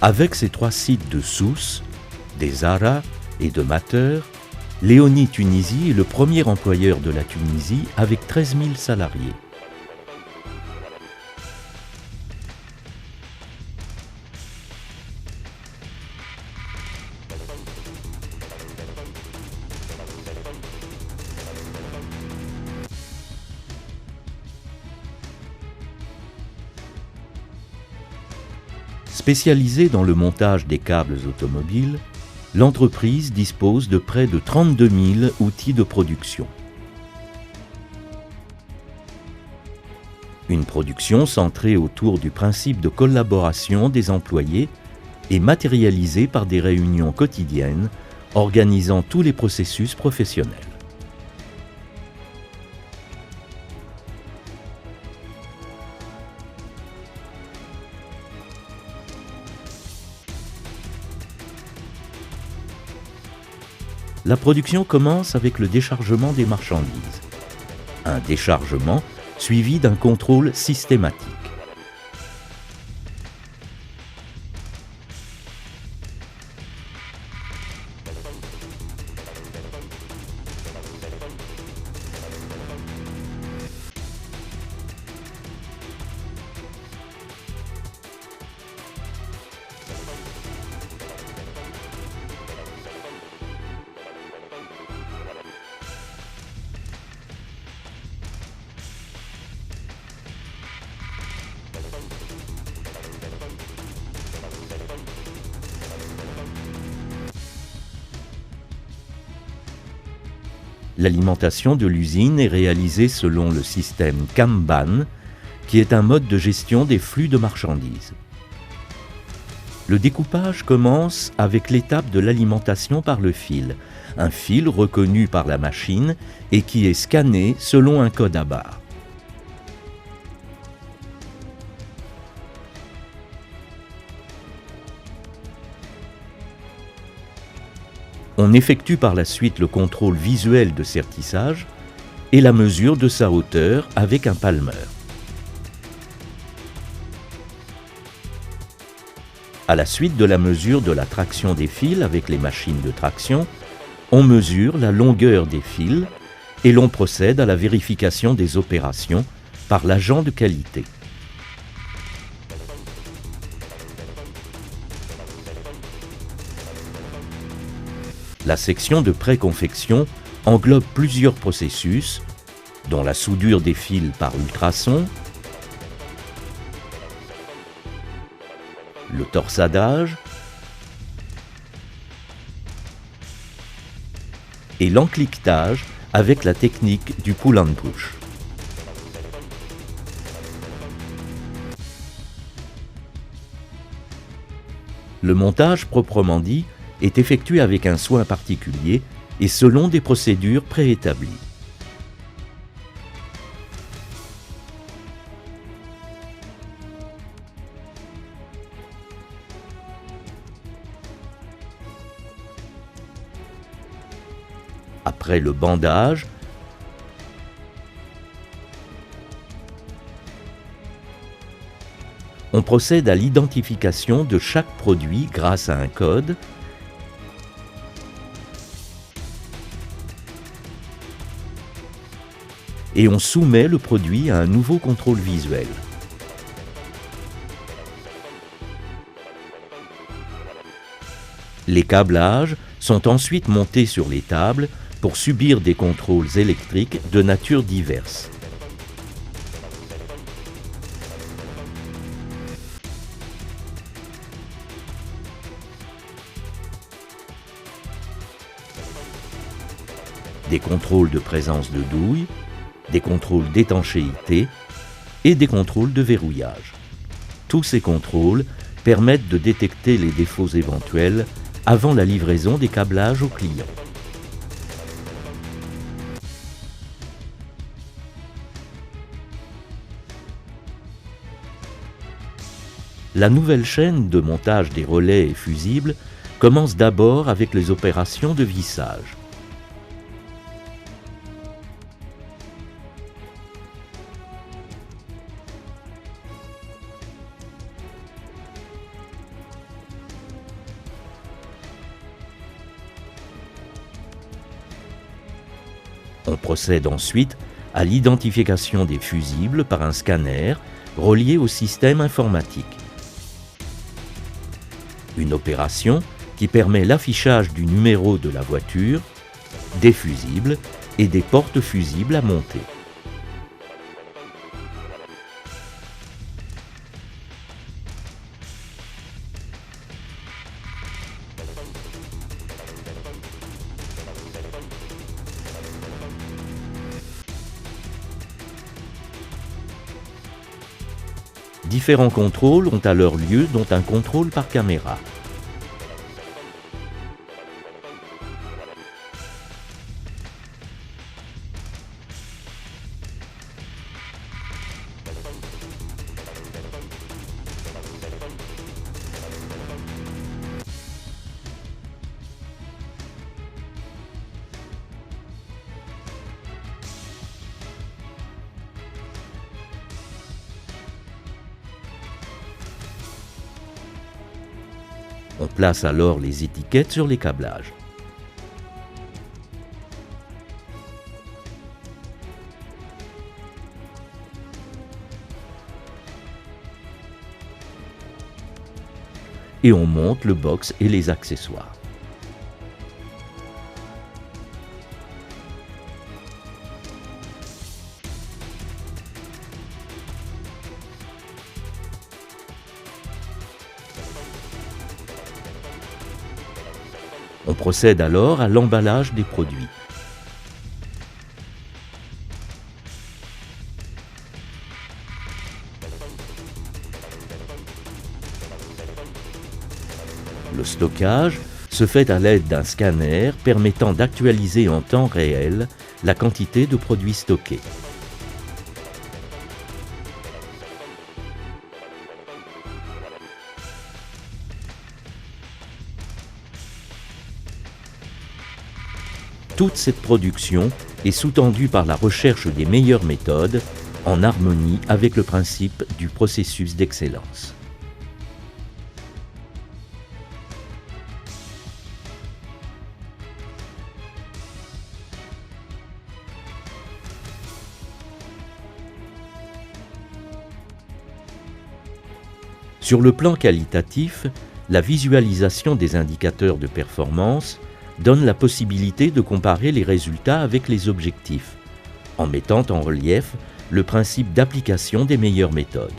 Avec ses 3 sites de Sousse, des Zara et de Mater, Léonie Tunisie est le premier employeur de la Tunisie avec 13 000 salariés. Spécialisée dans le montage des câbles automobiles, l'entreprise dispose de près de 32 000 outils de production. Une production centrée autour du principe de collaboration des employés et matérialisée par des réunions quotidiennes organisant tous les processus professionnels. La production commence avec le déchargement des marchandises. Un déchargement suivi d'un contrôle systématique. L'alimentation de l'usine est réalisée selon le système Kanban, qui est un mode de gestion des flux de marchandises. Le découpage commence avec l'étape de l'alimentation par le fil, un fil reconnu par la machine et qui est scanné selon un code à barres. On effectue par la suite le contrôle visuel de sertissage et la mesure de sa hauteur avec un palmeur. À la suite de la mesure de la traction des fils avec les machines de traction, on mesure la longueur des fils et l'on procède à la vérification des opérations par l'agent de qualité. La section de préconfection englobe plusieurs processus, dont la soudure des fils par ultrasons, le torsadage et l'encliquetage avec la technique du pull and push. Le montage proprement dit est effectué avec un soin particulier et selon des procédures préétablies. Après le bandage, on procède à l'identification de chaque produit grâce à un code et on soumet le produit à un nouveau contrôle visuel. Les câblages sont ensuite montés sur les tables pour subir des contrôles électriques de nature diverse. Des contrôles de présence de douille, des contrôles d'étanchéité et des contrôles de verrouillage. Tous ces contrôles permettent de détecter les défauts éventuels avant la livraison des câblages au client. La nouvelle chaîne de montage des relais et fusibles commence d'abord avec les opérations de vissage. On procède ensuite à l'identification des fusibles par un scanner relié au système informatique. Une opération qui permet l'affichage du numéro de la voiture, des fusibles et des porte-fusibles à monter. Différents contrôles ont alors lieu, dont un contrôle par caméra. On place alors les étiquettes sur les câblages. Et on monte le box et les accessoires. On procède alors à l'emballage des produits. Le stockage se fait à l'aide d'un scanner permettant d'actualiser en temps réel la quantité de produits stockés. Toute cette production est sous-tendue par la recherche des meilleures méthodes en harmonie avec le principe du processus d'excellence. Sur le plan qualitatif, la visualisation des indicateurs de performance donne la possibilité de comparer les résultats avec les objectifs, en mettant en relief le principe d'application des meilleures méthodes.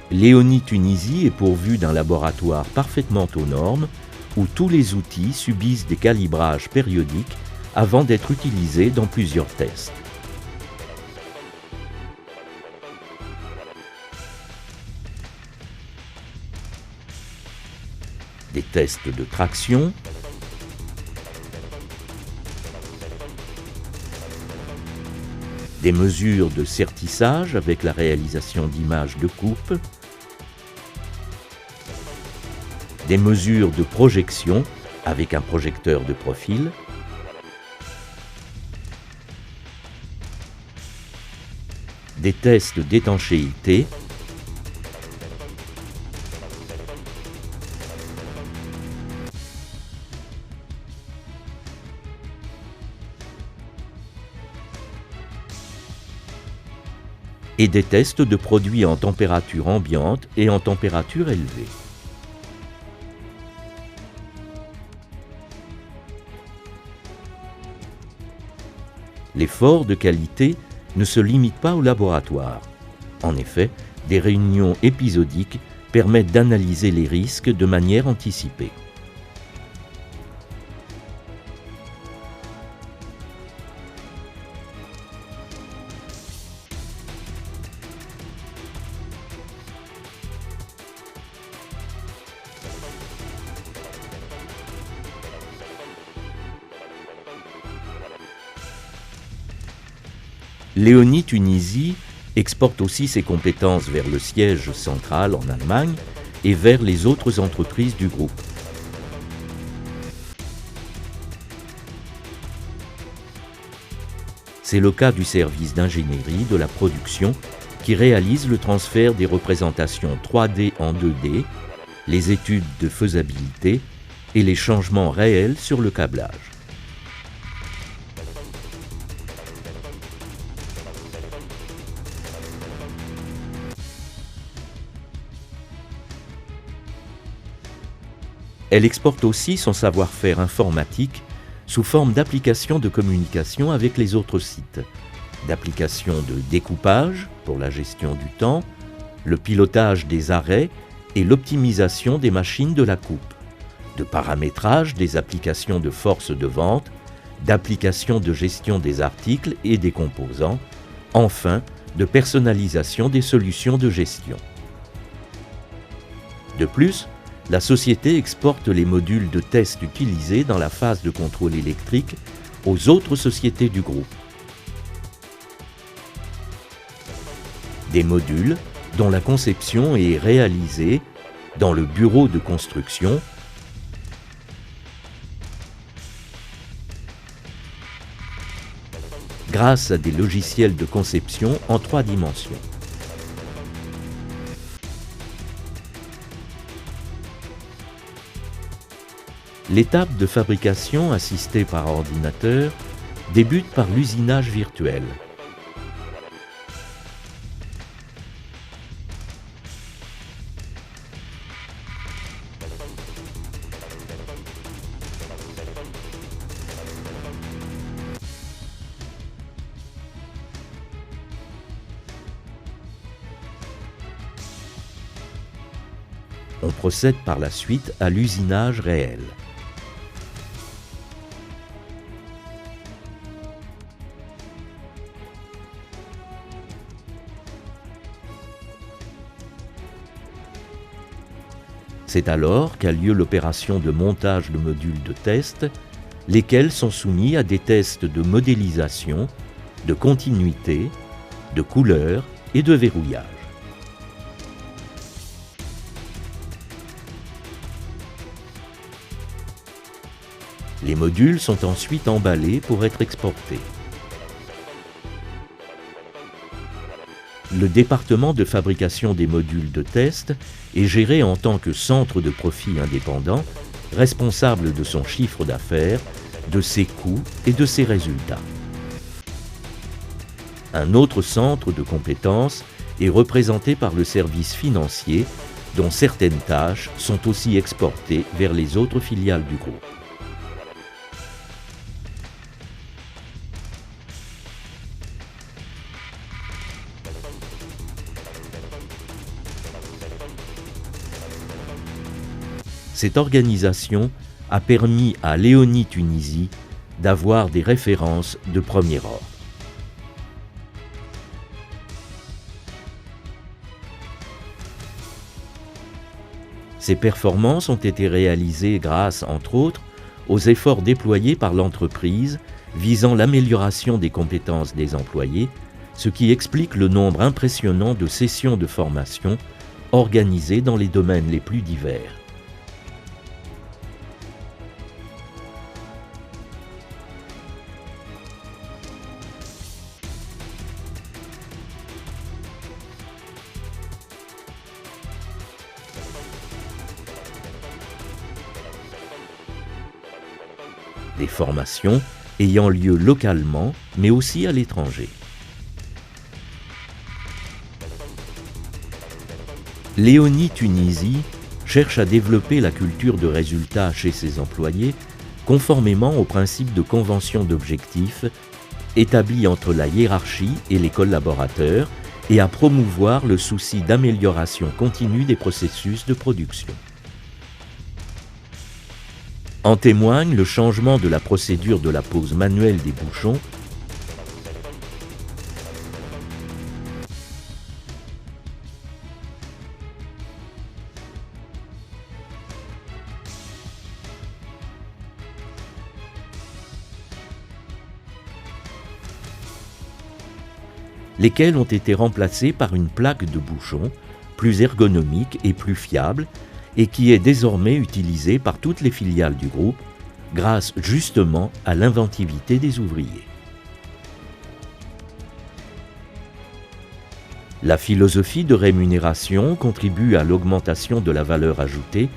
Léonie Tunisie est pourvue d'un laboratoire parfaitement aux normes, où tous les outils subissent des calibrages périodiques avant d'être utilisés dans plusieurs tests. Des tests de traction, des mesures de sertissage avec la réalisation d'images de coupe, des mesures de projection avec un projecteur de profil, des tests d'étanchéité, et des tests de produits en température ambiante et en température élevée. L'effort de qualité ne se limite pas au laboratoire. En effet, des réunions épisodiques permettent d'analyser les risques de manière anticipée. Léonie Tunisie exporte aussi ses compétences vers le siège central en Allemagne et vers les autres entreprises du groupe. C'est le cas du service d'ingénierie de la production qui réalise le transfert des représentations 3D en 2D, les études de faisabilité et les changements réels sur le câblage. Elle exporte aussi son savoir-faire informatique sous forme d'applications de communication avec les autres sites, d'applications de découpage pour la gestion du temps, le pilotage des arrêts et l'optimisation des machines de la coupe, de paramétrage des applications de force de vente, d'applications de gestion des articles et des composants, enfin de personnalisation des solutions de gestion. De plus, la société exporte les modules de test utilisés dans la phase de contrôle électrique aux autres sociétés du groupe. Des modules dont la conception est réalisée dans le bureau de construction grâce à des logiciels de conception en 3 dimensions. L'étape de fabrication assistée par ordinateur débute par l'usinage virtuel. On procède par la suite à l'usinage réel. C'est alors qu'a lieu l'opération de montage de modules de test, lesquels sont soumis à des tests de modélisation, de continuité, de couleur et de verrouillage. Les modules sont ensuite emballés pour être exportés. Le département de fabrication des modules de test est géré en tant que centre de profit indépendant, responsable de son chiffre d'affaires, de ses coûts et de ses résultats. Un autre centre de compétences est représenté par le service financier, dont certaines tâches sont aussi exportées vers les autres filiales du groupe. Cette organisation a permis à Léonie Tunisie d'avoir des références de premier ordre. Ces performances ont été réalisées grâce, entre autres, aux efforts déployés par l'entreprise visant l'amélioration des compétences des employés, ce qui explique le nombre impressionnant de sessions de formation organisées dans les domaines les plus divers. Des formations ayant lieu localement, mais aussi à l'étranger. Léonie Tunisie cherche à développer la culture de résultat chez ses employés, conformément aux principes de convention d'objectifs établis entre la hiérarchie et les collaborateurs, et à promouvoir le souci d'amélioration continue des processus de production. En témoigne le changement de la procédure de la pose manuelle des bouchons lesquels ont été remplacés par une plaque de bouchon plus ergonomique et plus fiable, et qui est désormais utilisée par toutes les filiales du groupe, grâce justement à l'inventivité des ouvriers. La philosophie de rémunération contribue à l'augmentation de la valeur ajoutée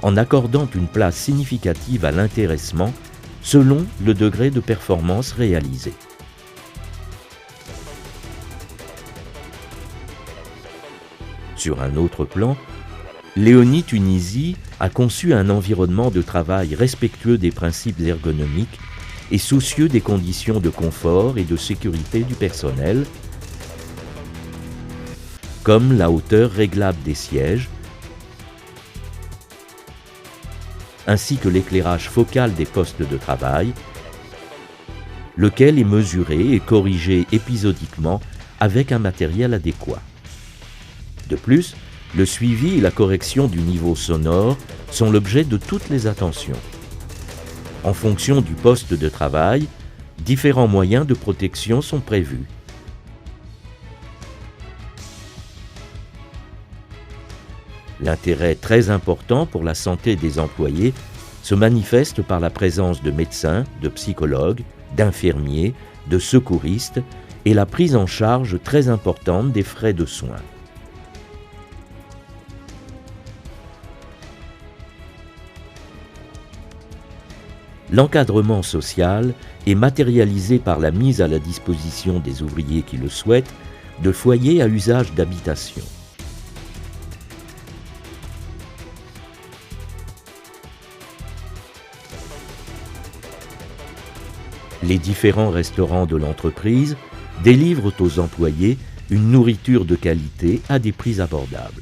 en accordant une place significative à l'intéressement selon le degré de performance réalisé. Sur un autre plan, Léonie Tunisie a conçu un environnement de travail respectueux des principes ergonomiques et soucieux des conditions de confort et de sécurité du personnel, comme la hauteur réglable des sièges, ainsi que l'éclairage focal des postes de travail, lequel est mesuré et corrigé épisodiquement avec un matériel adéquat. De plus, le suivi et la correction du niveau sonore sont l'objet de toutes les attentions. En fonction du poste de travail, différents moyens de protection sont prévus. L'intérêt très important pour la santé des employés se manifeste par la présence de médecins, de psychologues, d'infirmiers, de secouristes et la prise en charge très importante des frais de soins. L'encadrement social est matérialisé par la mise à la disposition des ouvriers qui le souhaitent de foyers à usage d'habitation. Les différents restaurants de l'entreprise délivrent aux employés une nourriture de qualité à des prix abordables.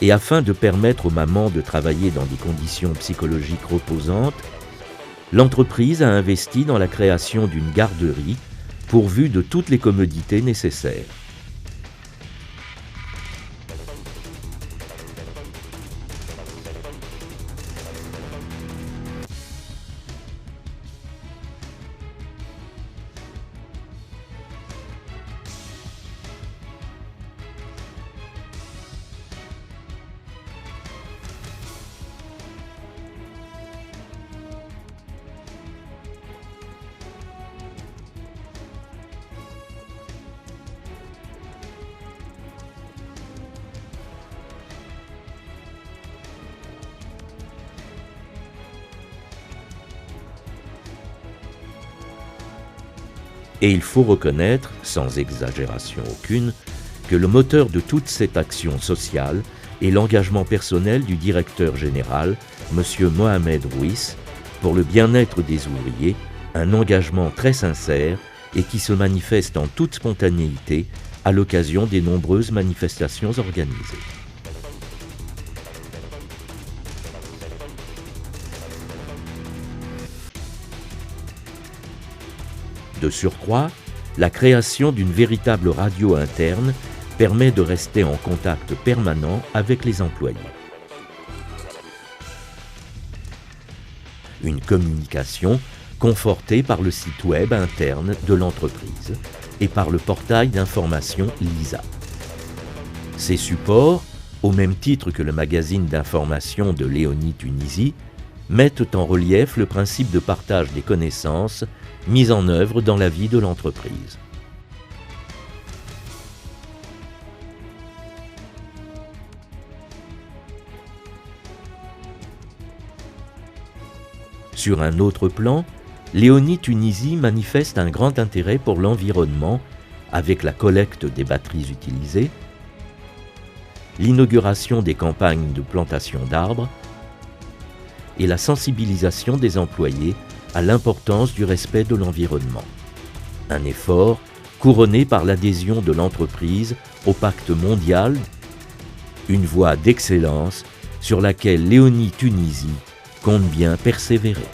Et afin de permettre aux mamans de travailler dans des conditions psychologiques reposantes, l'entreprise a investi dans la création d'une garderie pourvue de toutes les commodités nécessaires. Et il faut reconnaître, sans exagération aucune, que le moteur de toute cette action sociale est l'engagement personnel du directeur général, M. Mohamed Ruiz, pour le bien-être des ouvriers, un engagement très sincère et qui se manifeste en toute spontanéité à l'occasion des nombreuses manifestations organisées. De surcroît, la création d'une véritable radio interne permet de rester en contact permanent avec les employés. Une communication confortée par le site web interne de l'entreprise et par le portail d'information LISA. Ces supports, au même titre que le magazine d'information de Léonie Tunisie, mettent en relief le principe de partage des connaissances mis en œuvre dans la vie de l'entreprise. Sur un autre plan, Léonie Tunisie manifeste un grand intérêt pour l'environnement avec la collecte des batteries utilisées, l'inauguration des campagnes de plantation d'arbres et la sensibilisation des employés à l'importance du respect de l'environnement. Un effort couronné par l'adhésion de l'entreprise au pacte mondial, une voie d'excellence sur laquelle Léonie Tunisie compte bien persévérer.